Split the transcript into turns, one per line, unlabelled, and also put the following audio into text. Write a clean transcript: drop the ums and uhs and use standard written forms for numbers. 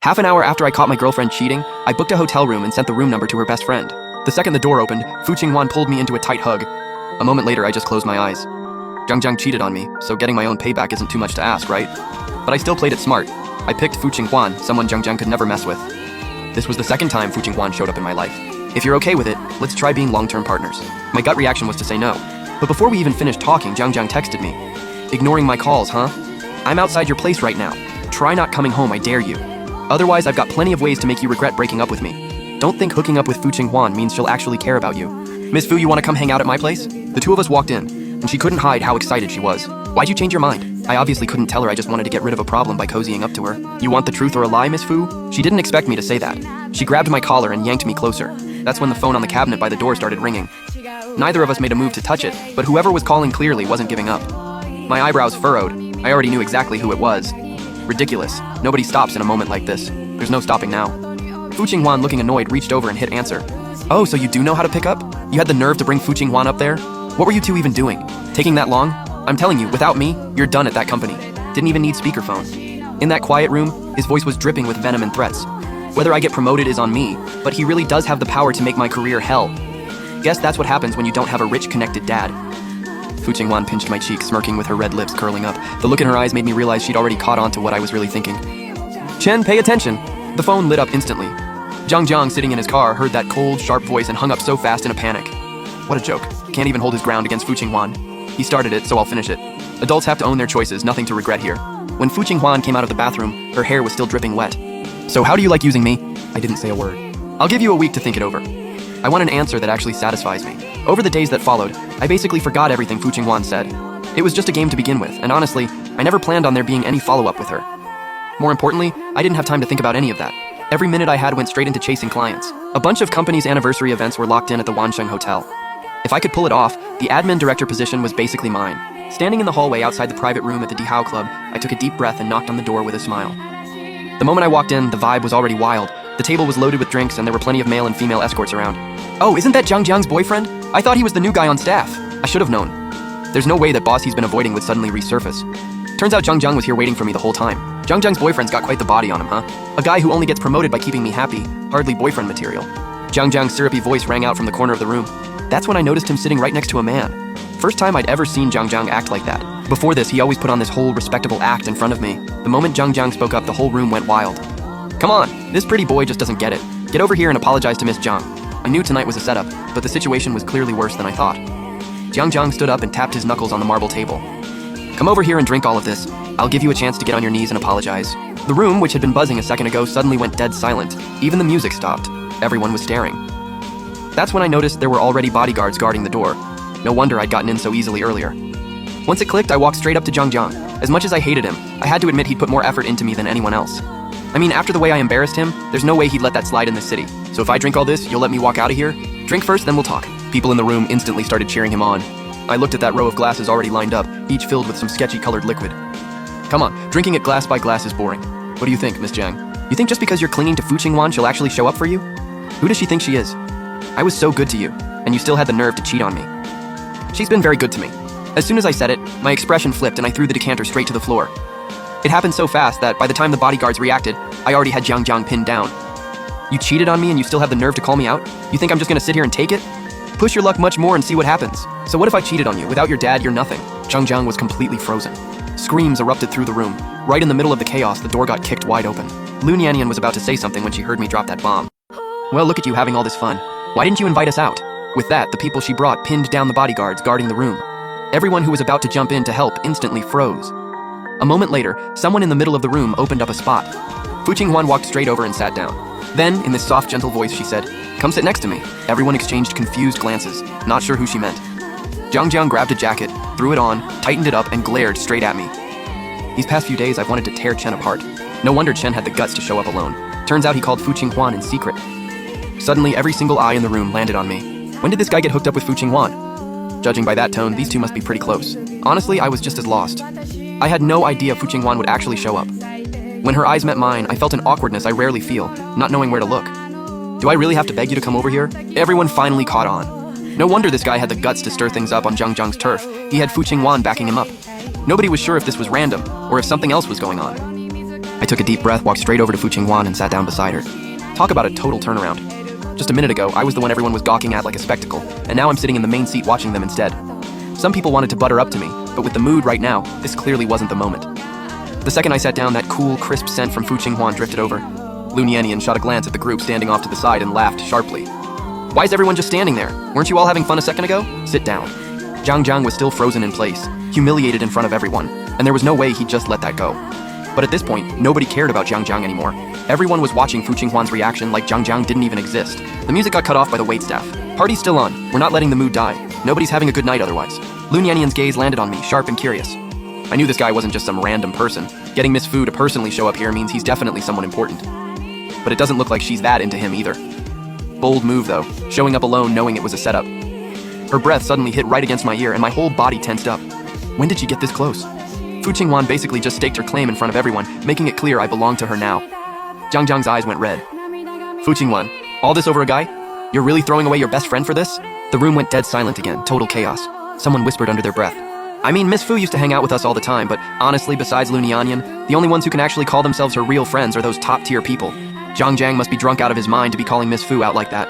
Half an hour after I caught my girlfriend cheating, I booked a hotel room and sent the room number to her best friend. The second the door opened, Fu Qinghuan pulled me into a tight hug. A moment later, I just closed my eyes. Zhang Jiang cheated on me, so getting my own payback isn't too much to ask, right? But I still played it smart. I picked Fu Qinghuan, someone Zhang Jiang could never mess with. This was the second time Fu Qinghuan showed up in my life. If you're okay with it, let's try being long-term partners. My gut reaction was to say no. But before we even finished talking, Zhang Jiang texted me. Ignoring my calls, huh? I'm outside your place right now. Try not coming home, I dare you. Otherwise, I've got plenty of ways to make you regret breaking up with me. Don't think hooking up with Fu Qinghuan means she'll actually care about you. Miss Fu, you want to come hang out at my place? The two of us walked in, and she couldn't hide how excited she was. Why'd you change your mind? I obviously couldn't tell her I just wanted to get rid of a problem by cozying up to her. You want the truth or a lie, Miss Fu? She didn't expect me to say that. She grabbed my collar and yanked me closer. That's when the phone on the cabinet by the door started ringing. Neither of us made a move to touch it, but whoever was calling clearly wasn't giving up. My eyebrows furrowed. I already knew exactly who it was. Ridiculous. Nobody stops in a moment like this. There's no stopping now. Fu Qinghuan, looking annoyed, reached over and hit answer. Oh, so you do know how to pick up? You had the nerve to bring Fu Qinghuan up there? What were you two even doing? Taking that long? I'm telling you, without me, you're done at that company. Didn't even need speakerphone. In that quiet room, his voice was dripping with venom and threats. Whether I get promoted is on me, but he really does have the power to make my career hell. Guess that's what happens when you don't have a rich, connected dad. Fu Qinghuan pinched my cheek, smirking with her red lips curling up. The look in her eyes made me realize she'd already caught on to what I was really thinking. Chen, pay attention. The phone lit up instantly. Zhang Jiang, sitting in his car, heard that cold, sharp voice and hung up so fast in a panic. What a joke. Can't even hold his ground against Fu Qinghuan. He started it, so I'll finish it. Adults have to own their choices, nothing to regret here. When Fu Qinghuan came out of the bathroom, her hair was still dripping wet. So how do you like using me? I didn't say a word. I'll give you a week to think it over. I want an answer that actually satisfies me. Over the days that followed, I basically forgot everything Fu Qinghuan said. It was just a game to begin with, and honestly, I never planned on there being any follow-up with her. More importantly, I didn't have time to think about any of that. Every minute I had went straight into chasing clients. A bunch of companies' anniversary events were locked in at the Wansheng Hotel. If I could pull it off, the admin director position was basically mine. Standing in the hallway outside the private room at the Dihao Club, I took a deep breath and knocked on the door with a smile. The moment I walked in, the vibe was already wild. The table was loaded with drinks and there were plenty of male and female escorts around. Oh, isn't that Zhang Jiang's boyfriend? I thought he was the new guy on staff. I should have known. There's no way that boss he's been avoiding would suddenly resurface. Turns out Zhang Jiang was here waiting for me the whole time. Zhang Jiang's boyfriend's got quite the body on him, huh? A guy who only gets promoted by keeping me happy. Hardly boyfriend material. Zhang Jiang's syrupy voice rang out from the corner of the room. That's when I noticed him sitting right next to a man. First time I'd ever seen Zhang Jiang act like that. Before this, he always put on this whole respectable act in front of me. The moment Zhang Jiang spoke up, the whole room went wild. Come on, this pretty boy just doesn't get it. Get over here and apologize to Miss Jiang. I knew tonight was a setup, but the situation was clearly worse than I thought. Zhang Jiang stood up and tapped his knuckles on the marble table. Come over here and drink all of this. I'll give you a chance to get on your knees and apologize. The room, which had been buzzing a second ago, suddenly went dead silent. Even the music stopped. Everyone was staring. That's when I noticed there were already bodyguards guarding the door. No wonder I'd gotten in so easily earlier. Once it clicked, I walked straight up to Zhang Jiang. As much as I hated him, I had to admit he'd put more effort into me than anyone else. I mean, after the way I embarrassed him, there's no way he'd let that slide in this city. So if I drink all this, you'll let me walk out of here? Drink first, then we'll talk. People in the room instantly started cheering him on. I looked at that row of glasses already lined up, each filled with some sketchy colored liquid. Come on, drinking it glass by glass is boring. What do you think, Miss Jiang? You think just because you're clinging to Fu Qinghuan, she'll actually show up for you? Who does she think she is? I was so good to you, and you still had the nerve to cheat on me. She's been very good to me. As soon as I said it, my expression flipped and I threw the decanter straight to the floor. It happened so fast that by the time the bodyguards reacted, I already had Zhang Jiang pinned down. You cheated on me and you still have the nerve to call me out? You think I'm just gonna sit here and take it? Push your luck much more and see what happens. So what if I cheated on you? Without your dad, you're nothing. Zhang Jiang was completely frozen. Screams erupted through the room. Right in the middle of the chaos, the door got kicked wide open. Lu Nianian was about to say something when she heard me drop that bomb. Well, look at you having all this fun. Why didn't you invite us out? With that, the people she brought pinned down the bodyguards guarding the room. Everyone who was about to jump in to help instantly froze. A moment later, someone in the middle of the room opened up a spot. Fu Qinghuan walked straight over and sat down. Then, in this soft, gentle voice, she said, "Come sit next to me." Everyone exchanged confused glances, not sure who she meant. Zhang Jiang grabbed a jacket, threw it on, tightened it up, and glared straight at me. These past few days, I've wanted to tear Chen apart. No wonder Chen had the guts to show up alone. Turns out he called Fu Qinghuan in secret. Suddenly, every single eye in the room landed on me. When did this guy get hooked up with Fu Qinghuan? Judging by that tone, these two must be pretty close. Honestly, I was just as lost. I had no idea Fu Qinghuan would actually show up. When her eyes met mine, I felt an awkwardness I rarely feel, not knowing where to look. Do I really have to beg you to come over here? Everyone finally caught on. No wonder this guy had the guts to stir things up on Zhang Jiang's turf. He had Fu Qinghuan backing him up. Nobody was sure if this was random, or if something else was going on. I took a deep breath, walked straight over to Fu Qinghuan and sat down beside her. Talk about a total turnaround. Just a minute ago, I was the one everyone was gawking at like a spectacle, and now I'm sitting in the main seat watching them instead. Some people wanted to butter up to me, but with the mood right now, this clearly wasn't the moment. The second I sat down, that cool, crisp scent from Fu Qinghuan drifted over. Lu Nianian shot a glance at the group standing off to the side and laughed sharply. Why is everyone just standing there? Weren't you all having fun a second ago? Sit down. Zhang Jiang was still frozen in place, humiliated in front of everyone, and there was no way he'd just let that go. But at this point, nobody cared about Zhang Jiang anymore. Everyone was watching Fu Qinghuan's reaction like Zhang Jiang didn't even exist. The music got cut off by the waitstaff. Party's still on. We're not letting the mood die. Nobody's having a good night otherwise. Lu Nianian's gaze landed on me, sharp and curious. I knew this guy wasn't just some random person. Getting Miss Fu to personally show up here means he's definitely someone important. But it doesn't look like she's that into him either. Bold move though, showing up alone knowing it was a setup. Her breath suddenly hit right against my ear and my whole body tensed up. When did she get this close? Fu Qinghuan basically just staked her claim in front of everyone, making it clear I belonged to her now. Zhang Jiang's eyes went red. Fu Qinghuan, all this over a guy? You're really throwing away your best friend for this? The room went dead silent again, total chaos. Someone whispered under their breath. I mean, Miss Fu used to hang out with us all the time, but honestly, besides Lu Nianian, the only ones who can actually call themselves her real friends are those top-tier people. Zhang Jiang must be drunk out of his mind to be calling Miss Fu out like that.